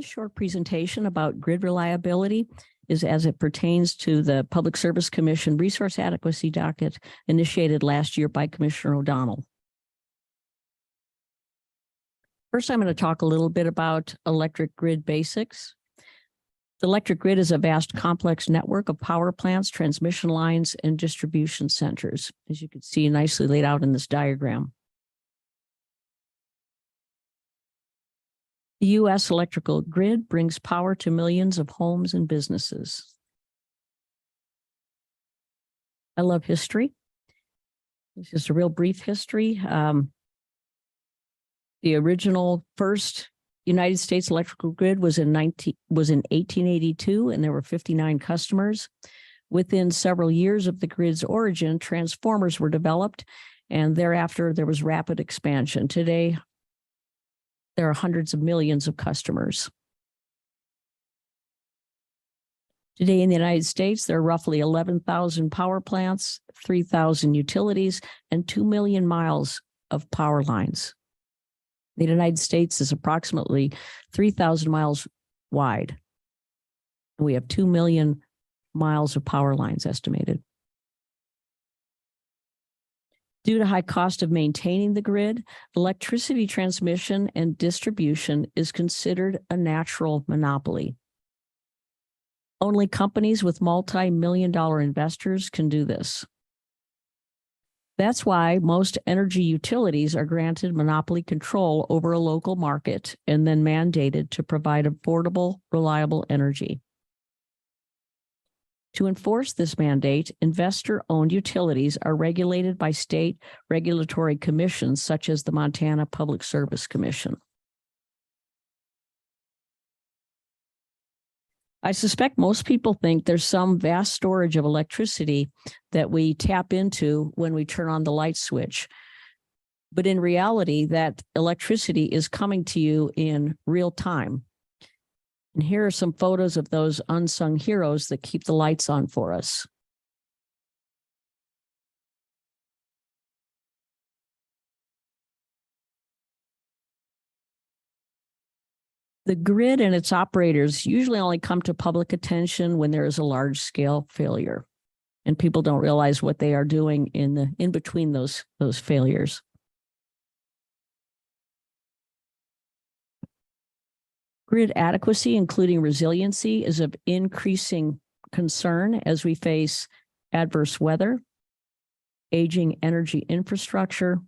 This short presentation about grid reliability is as it pertains to the Public Service Commission resource adequacy docket initiated last year by Commissioner O'Donnell. First, I'm going to talk a little bit about electric grid basics. The electric grid is a vast, complex network of power plants, transmission lines, and distribution centers, as you can see nicely laid out in this diagram. The U.S. electrical grid brings power to millions of homes and businesses. I love history. It's just a real brief history. The original first United States electrical grid was in 1882, and there were 59 customers. Within several years of the grid's origin, transformers were developed, and thereafter there was rapid expansion. Today, there are hundreds of millions of customers. Today in the United States, there are roughly 11,000 power plants, 3,000 utilities, and 2 million miles of power lines. The United States is approximately 3,000 miles wide. We have 2 million miles of power lines estimated. Due to high cost of maintaining the grid, electricity transmission and distribution is considered a natural monopoly. Only companies with multi-million-dollar investors can do this. That's why most energy utilities are granted monopoly control over a local market and then mandated to provide affordable, reliable energy. To enforce this mandate, investor-owned utilities are regulated by state regulatory commissions such as the Montana Public Service Commission. I suspect most people think there's some vast storage of electricity that we tap into when we turn on the light switch. But in reality, that electricity is coming to you in real time. And here are some photos of those unsung heroes that keep the lights on for us. The grid and its operators usually only come to public attention when there is a large-scale failure, and people don't realize what they are doing in between those failures. Grid adequacy, including resiliency, is of increasing concern as we face adverse weather, aging energy infrastructure,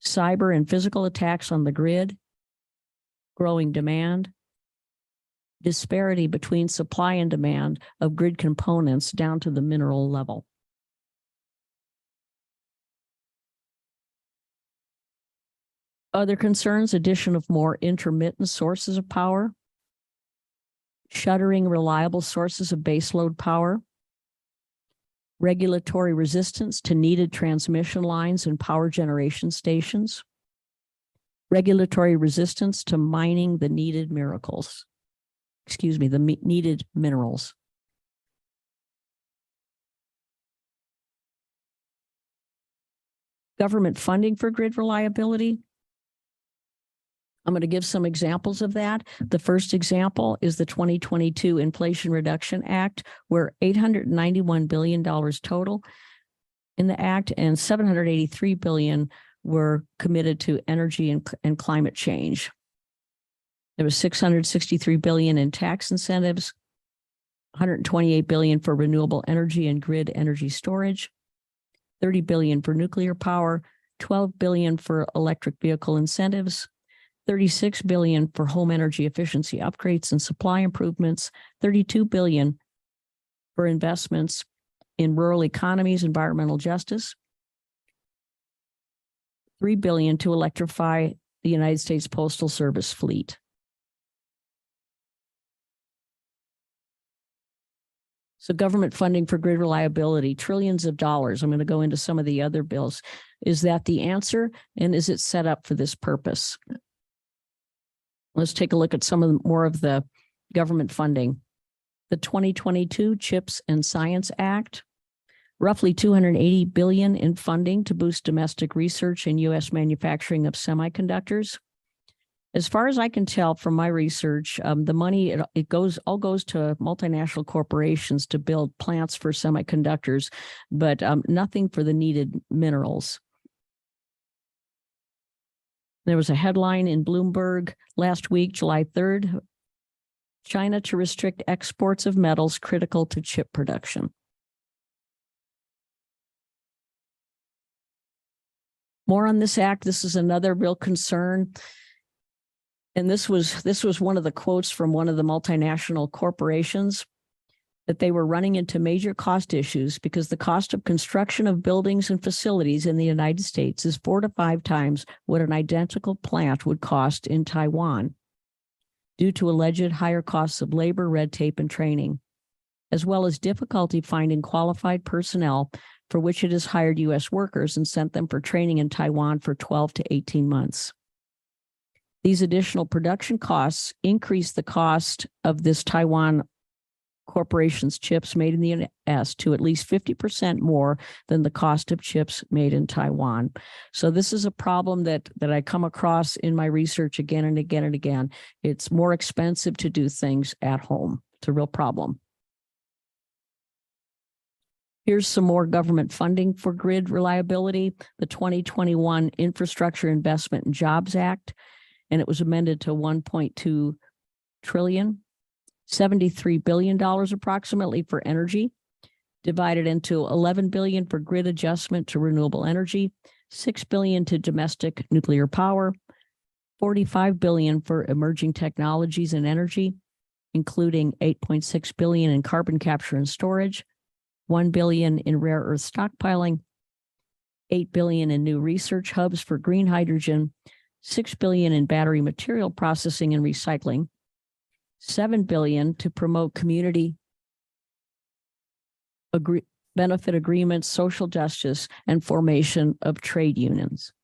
cyber and physical attacks on the grid, growing demand, disparity between supply and demand of grid components down to the mineral level. Other concerns: addition of more intermittent sources of power, shuttering reliable sources of baseload power, regulatory resistance to needed transmission lines and power generation stations, regulatory resistance to mining the needed minerals. Government funding for grid reliability. I'm going to give some examples of that. The first example is the 2022 Inflation Reduction Act, where $891 billion total in the act and $783 billion were committed to energy and climate change. There was $663 billion in tax incentives, $128 billion for renewable energy and grid energy storage, $30 billion for nuclear power, $12 billion for electric vehicle incentives, $36 billion for home energy efficiency upgrades and supply improvements, $32 billion for investments in rural economies, environmental justice, $3 billion to electrify the United States Postal Service fleet. So government funding for grid reliability, trillions of dollars. I'm going to go into some of the other bills. Is that the answer? And is it set up for this purpose? Let's take a look at more of the government funding. The 2022 CHIPS and Science Act, roughly $280 billion in funding to boost domestic research and U.S. manufacturing of semiconductors. As far as I can tell from my research, the money, it all goes to multinational corporations to build plants for semiconductors, but nothing for the needed minerals. There was a headline in Bloomberg last week, July 3rd, China to restrict exports of metals critical to chip production. More on this act. This is another real concern. And this was one of the quotes from one of the multinational corporations, that they were running into major cost issues because the cost of construction of buildings and facilities in the United States is 4 to 5 times what an identical plant would cost in Taiwan, due to alleged higher costs of labor, red tape, and training, as well as difficulty finding qualified personnel, for which it has hired U.S. workers and sent them for training in Taiwan for 12 to 18 months. These additional production costs increase the cost of this Taiwan corporation's chips made in the U.S. to at least 50% more than the cost of chips made in Taiwan. So this is a problem that I come across in my research again and again and again. It's more expensive to do things at home. It's a real problem. Here's some more government funding for grid reliability. The 2021 Infrastructure Investment and Jobs Act, and it was amended to $1.2 trillion, $73 billion approximately for energy, divided into $11 billion for grid adjustment to renewable energy, $6 billion to domestic nuclear power, $45 billion for emerging technologies and energy, including $8.6 billion in carbon capture and storage, $1 billion in rare earth stockpiling, $8 billion in new research hubs for green hydrogen, $6 billion in battery material processing and recycling, $7 billion to promote community benefit agreements, social justice, and formation of trade unions.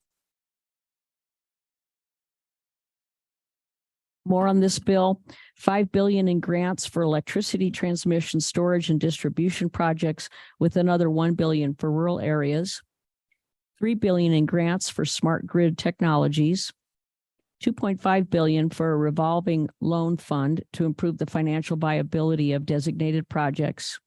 More on this bill, $5 billion in grants for electricity transmission, storage, and distribution projects, with another $1 billion for rural areas, $3 billion in grants for smart grid technologies, $2.5 billion for a revolving loan fund to improve the financial viability of designated projects,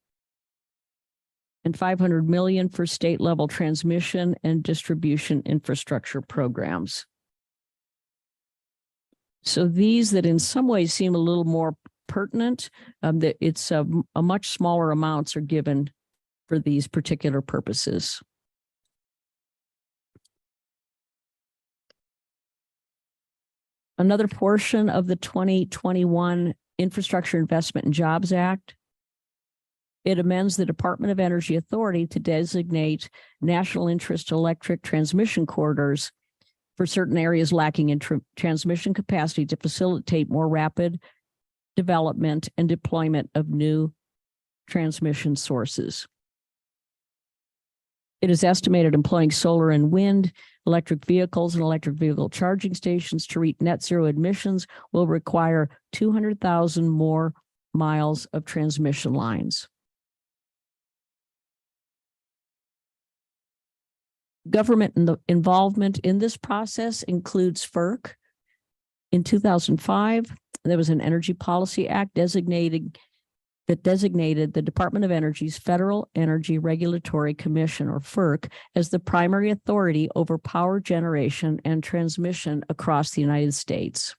and $500 million for state-level transmission and distribution infrastructure programs. So these that in some ways seem a little more pertinent, that it's a much smaller amounts are given for these particular purposes. Another portion of the 2021 Infrastructure Investment and Jobs Act, it amends the Department of Energy authority to designate national interest electric transmission corridors for certain areas lacking in transmission capacity to facilitate more rapid development and deployment of new transmission sources. It is estimated employing solar and wind, electric vehicles, and electric vehicle charging stations to reach net zero emissions will require 200,000 more miles of transmission lines. Government involvement in this process includes FERC. In 2005, there was an Energy Policy Act designated the Department of Energy's Federal Energy Regulatory Commission, or FERC, as the primary authority over power generation and transmission across the United States.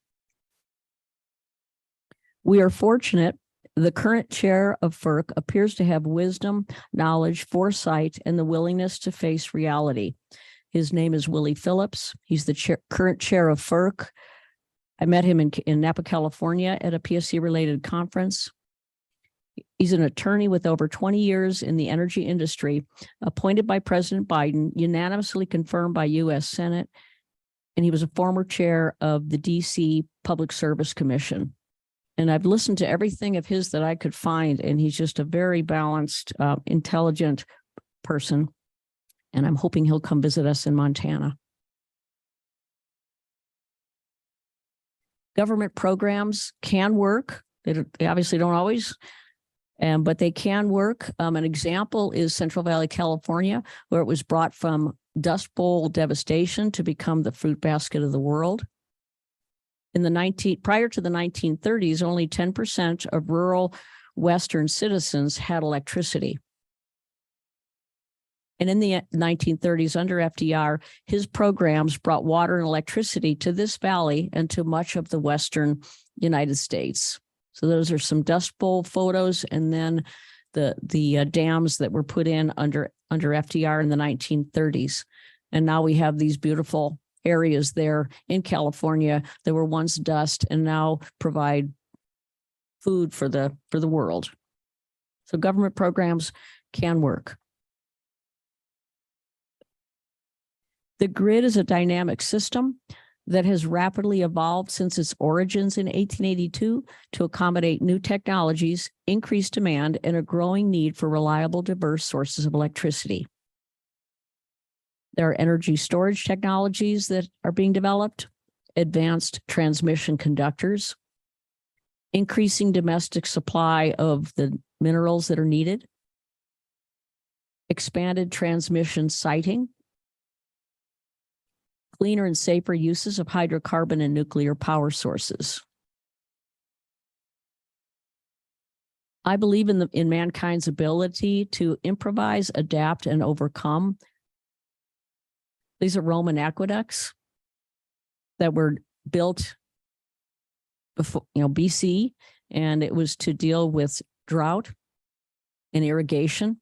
We are fortunate the current chair of FERC appears to have wisdom, knowledge, foresight, and the willingness to face reality. His name is Willie Phillips. He's the current chair of FERC. I met him in Napa, California at a PSC-related conference. He's an attorney with over 20 years in the energy industry, appointed by President Biden, unanimously confirmed by U.S. Senate, and he was a former chair of the D.C. Public Service Commission. And I've listened to everything of his that I could find, and he's just a very balanced, intelligent person. And I'm hoping he'll come visit us in Montana. Government programs can work. They obviously don't always, but they can work. An example is Central Valley, California, where it was brought from Dust Bowl devastation to become the fruit basket of the world. prior to the 1930s, only 10% of rural Western citizens had electricity. And in the 1930s, under FDR, his programs brought water and electricity to this valley and to much of the Western United States. So those are some Dust Bowl photos, and then the dams that were put in under FDR in the 1930s. And now we have these beautiful areas there in California that were once dust and now provide food for the world. So government programs can work. The grid is a dynamic system that has rapidly evolved since its origins in 1882 to accommodate new technologies, increased demand, and a growing need for reliable, diverse sources of electricity. There are energy storage technologies that are being developed, advanced transmission conductors, increasing domestic supply of the minerals that are needed, expanded transmission siting, cleaner and safer uses of hydrocarbon and nuclear power sources. I believe in mankind's ability to improvise, adapt, and overcome. These are Roman aqueducts that were built before, BC, and it was to deal with drought and irrigation.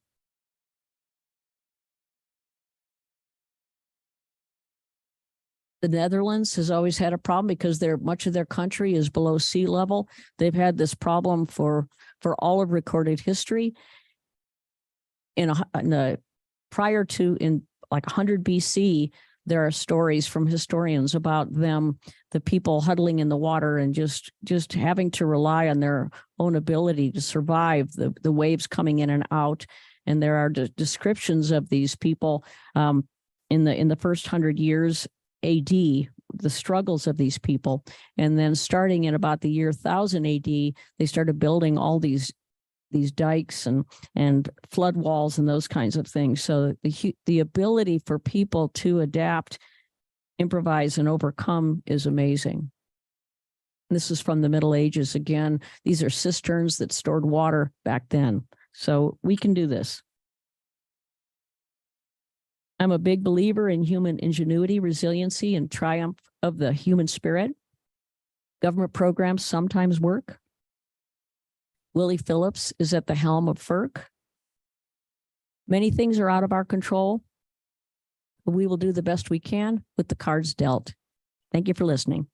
The Netherlands has always had a problem because much of their country is below sea level. They've had this problem for all of recorded history. Prior to like 100 BC, there are stories from historians about the people huddling in the water and just having to rely on their own ability to survive the waves coming in and out. And there are descriptions of these people in the first 100 years AD, the struggles of these people. And then starting in about the year 1000 AD, they started building all these dikes and flood walls and those kinds of things. So the ability for people to adapt, improvise, and overcome is amazing. This is from the Middle Ages. Again, these are cisterns that stored water back then. So we can do this. I'm a big believer in human ingenuity, resiliency, and triumph of the human spirit. Government programs sometimes work. Willie Phillips is at the helm of FERC. Many things are out of our control, but we will do the best we can with the cards dealt. Thank you for listening.